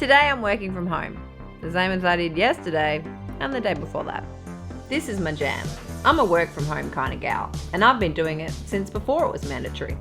Today I'm working from home, the same as I did yesterday and the day before that. This is my jam. I'm a work from home kind of gal, and I've been doing it since before it was mandatory.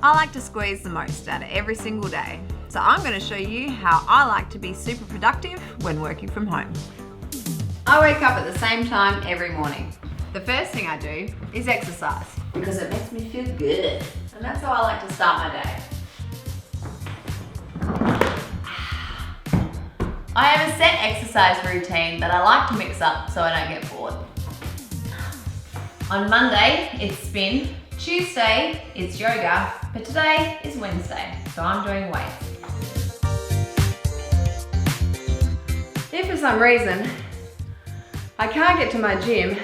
I like to squeeze the most out of every single day, so I'm going to show you how I like to be super productive when working from home. I wake up at the same time every morning. The first thing I do is exercise because it makes me feel good, and that's how I like to start my day. I have a set exercise routine that I like to mix up so I don't get bored. On Monday, it's spin. Tuesday, it's yoga. But today is Wednesday, so I'm doing weights. If for some reason I can't get to my gym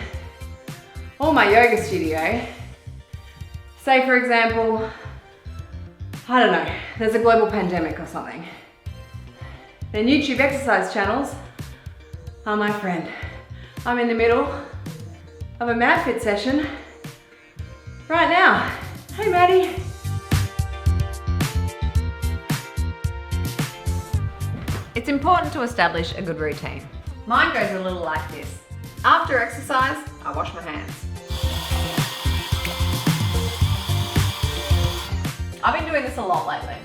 or my yoga studio, say for example, I don't know, there's a global pandemic or something, then YouTube exercise channels are my friend. I'm in the middle of a MadFit session right now. Hey Maddie. It's important to establish a good routine. Mine goes a little like this. After exercise, I wash my hands. I've been doing this a lot lately.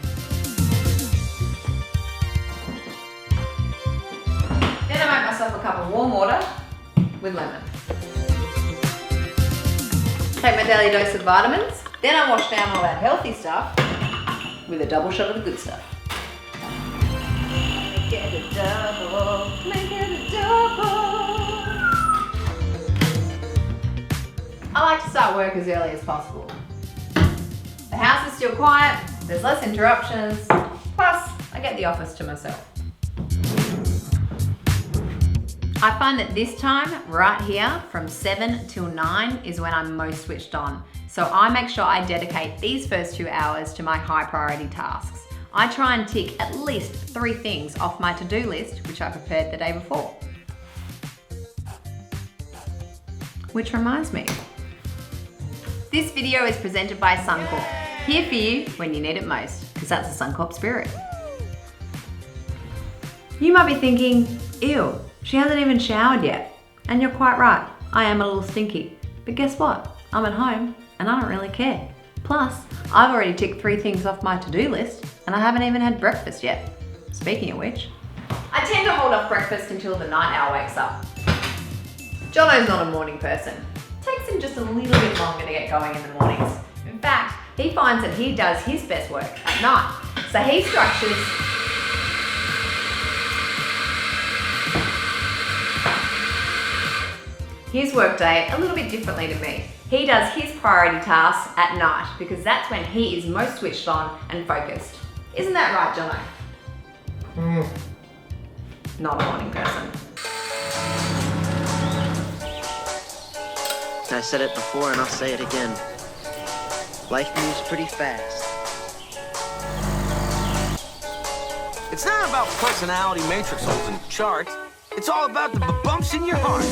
Then I make myself a cup of warm water with lemon. Take my daily dose of vitamins. Then I wash down all that healthy stuff with a double shot of the good stuff. Make it a double, make it a double. I like to start work as early as possible. The house is still quiet, there's less interruptions, plus I get the office to myself. I find that this time, right here, from 7 till 9 is when I'm most switched on. So I make sure I dedicate these first 2 hours to my high priority tasks. I try and tick at least 3 things off my to-do list, which I prepared the day before. Which reminds me, this video is presented by Suncorp. Here for you when you need it most, because that's the Suncorp spirit. You might be thinking, ew, she hasn't even showered yet. And you're quite right, I am a little stinky. But guess what? I'm at home and I don't really care. Plus, I've already ticked 3 things off my to-do list and I haven't even had breakfast yet. Speaking of which, I tend to hold off breakfast until the night owl wakes up. Jono's not a morning person. It takes him just a little bit longer to get going in the mornings. In fact, he finds that he does his best work at night. So he structures his workday a little bit differently to me. He does his priority tasks at night because that's when he is most switched on and focused. Isn't that right, Jono? Not a morning person. I said it before and I'll say it again. Life moves pretty fast. It's not about personality matrix holes and charts. It's all about the bumps in your heart.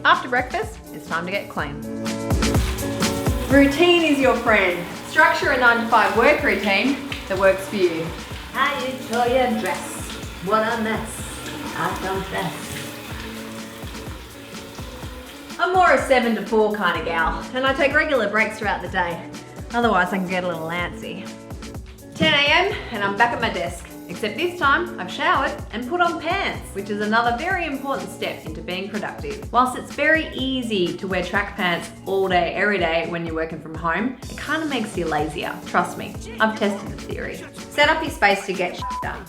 After breakfast, it's time to get clean. Routine is your friend. Structure a 9 to 5 work routine that works for you. How you tore your dress, what a mess, I confess. I'm more a 7 to 4 kind of gal, and I take regular breaks throughout the day. Otherwise I can get a little antsy. 10 AM and I'm back at my desk. Except this time, I've showered and put on pants, which is another very important step into being productive. Whilst it's very easy to wear track pants all day, every day when you're working from home, it kind of makes you lazier. Trust me, I've tested the theory. Set up your space to get shit done.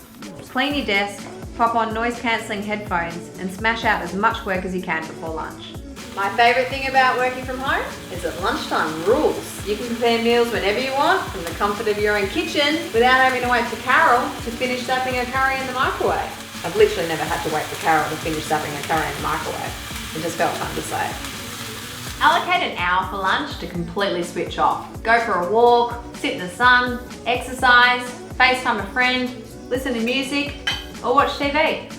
Clean your desk, pop on noise-cancelling headphones, and smash out as much work as you can before lunch. My favourite thing about working from home is that lunchtime rules. You can prepare meals whenever you want from the comfort of your own kitchen without having to wait for Carol to finish stuffing her curry in the microwave. I've literally never had to wait for Carol to finish stuffing her curry in the microwave. It just felt fun to say. Allocate an hour for lunch to completely switch off. Go for a walk, sit in the sun, exercise, FaceTime a friend, listen to music, or watch TV.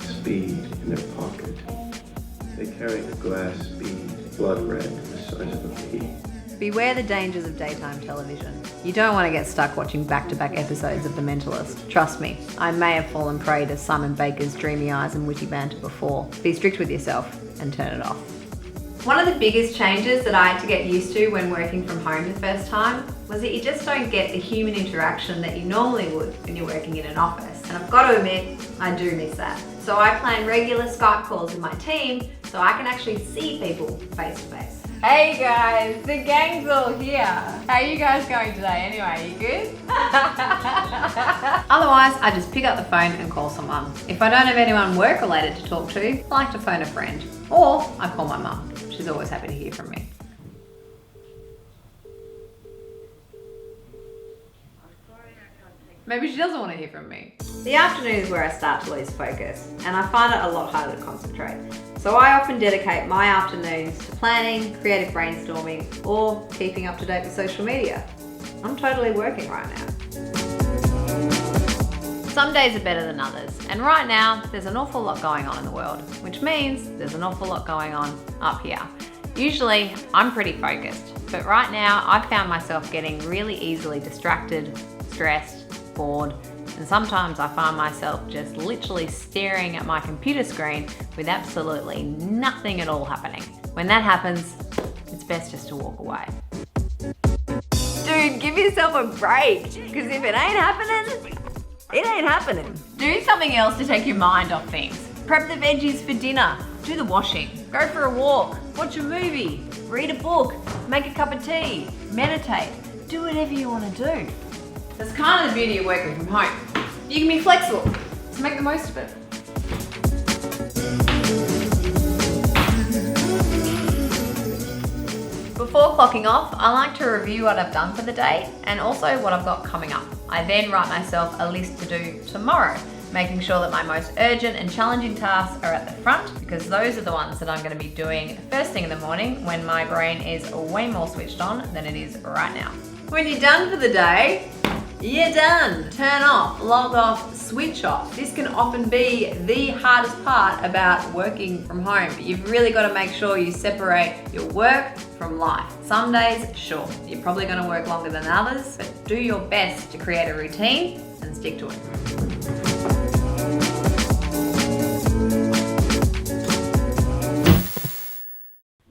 Speed in their pocket. They carry a glass bead, blood red, the size of a pea. beware the dangers of daytime television. You don't want to get stuck watching back-to-back episodes of The Mentalist. Trust me, I may have fallen prey to Simon Baker's dreamy eyes and witty banter before. Be strict with yourself and turn it off. One of the biggest changes that I had to get used to when working from home the first time was that you just don't get the human interaction that you normally would when you're working in an office. And I've got to admit, I do miss that. So I plan regular Skype calls with my team so I can actually see people face to face. Hey guys, the gang's all here. How are you guys going today anyway? You good? Otherwise, I just pick up the phone and call someone. If I don't have anyone work related to talk to, I like to phone a friend. Or I call my mum. She's always happy to hear from me. Maybe she doesn't want to hear from me. The afternoon is where I start to lose focus, and I find it a lot harder to concentrate. So I often dedicate my afternoons to planning, creative brainstorming, or keeping up to date with social media. I'm totally working right now. Some days are better than others, and right now there's an awful lot going on in the world, which means there's an awful lot going on up here. Usually I'm pretty focused, but right now I've found myself getting really easily distracted, stressed, bored, and sometimes I find myself just literally staring at my computer screen with absolutely nothing at all happening. When that happens, it's best just to walk away. Dude, give yourself a break, because if it ain't happening, it ain't happening. Do something else to take your mind off things. Prep the veggies for dinner, do the washing, go for a walk, watch a movie, read a book, make a cup of tea, meditate, do whatever you want to do. That's kind of the beauty of working from home. You can be flexible, so make the most of it. Before clocking off, I like to review what I've done for the day and also what I've got coming up. I then write myself a list to do tomorrow, making sure that my most urgent and challenging tasks are at the front, because those are the ones that I'm going to be doing first thing in the morning when my brain is way more switched on than it is right now. When you're done for the day, you're done. Turn off, log off, switch off. This can often be the hardest part about working from home. You've really got to make sure you separate your work from life. Some days, sure, you're probably going to work longer than others, but do your best to create a routine and stick to it.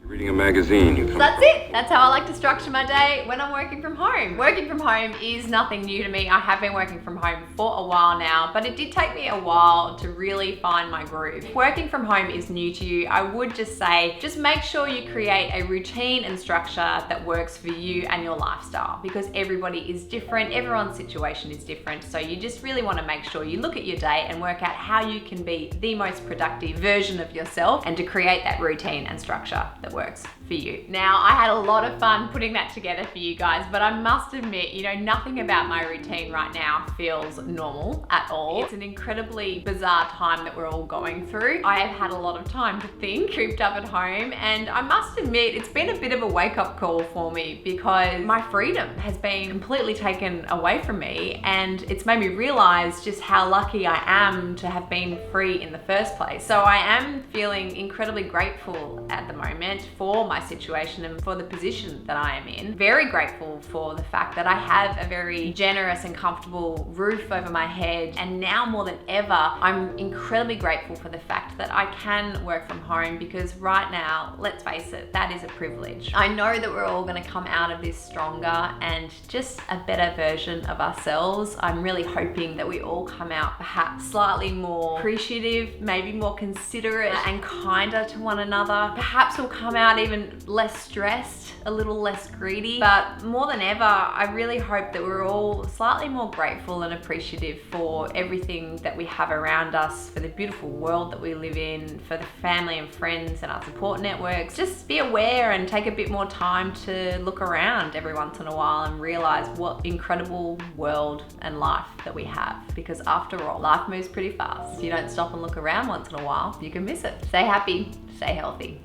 Reading a magazine. So that's it. That's how I like to structure my day when I'm working from home. Working from home is nothing new to me. I have been working from home for a while now, but it did take me a while to really find my groove. If working from home is new to you, I would just say, just make sure you create a routine and structure that works for you and your lifestyle, because everybody is different. Everyone's situation is different. So you just really want to make sure you look at your day and work out how you can be the most productive version of yourself and to create that routine and structure that works for you. Now, I had a lot of fun putting that together for you guys, but I must admit, nothing about my routine right now feels normal at all. It's an incredibly bizarre time that we're all going through. I have had a lot of time to think, cooped up at home, and I must admit, it's been a bit of a wake-up call for me because my freedom has been completely taken away from me, and it's made me realize just how lucky I am to have been free in the first place. So I am feeling incredibly grateful at the moment for my situation and for the position that I am in. Very grateful for the fact that I have a very generous and comfortable roof over my head, and now more than ever I'm incredibly grateful for the fact that I can work from home, because right now, let's face it, that is a privilege. I know that we're all going to come out of this stronger and just a better version of ourselves. I'm really hoping that we all come out perhaps slightly more appreciative, maybe more considerate and kinder to one another. Perhaps we'll come out even less stressed, a little less greedy, but more than ever, I really hope that we're all slightly more grateful and appreciative for everything that we have around us, for the beautiful world that we live in, for the family and friends and our support networks. Just be aware and take a bit more time to look around every once in a while and realize what incredible world and life that we have, because after all, life moves pretty fast. If you don't stop and look around once in a while, you can miss it. Stay happy, stay healthy.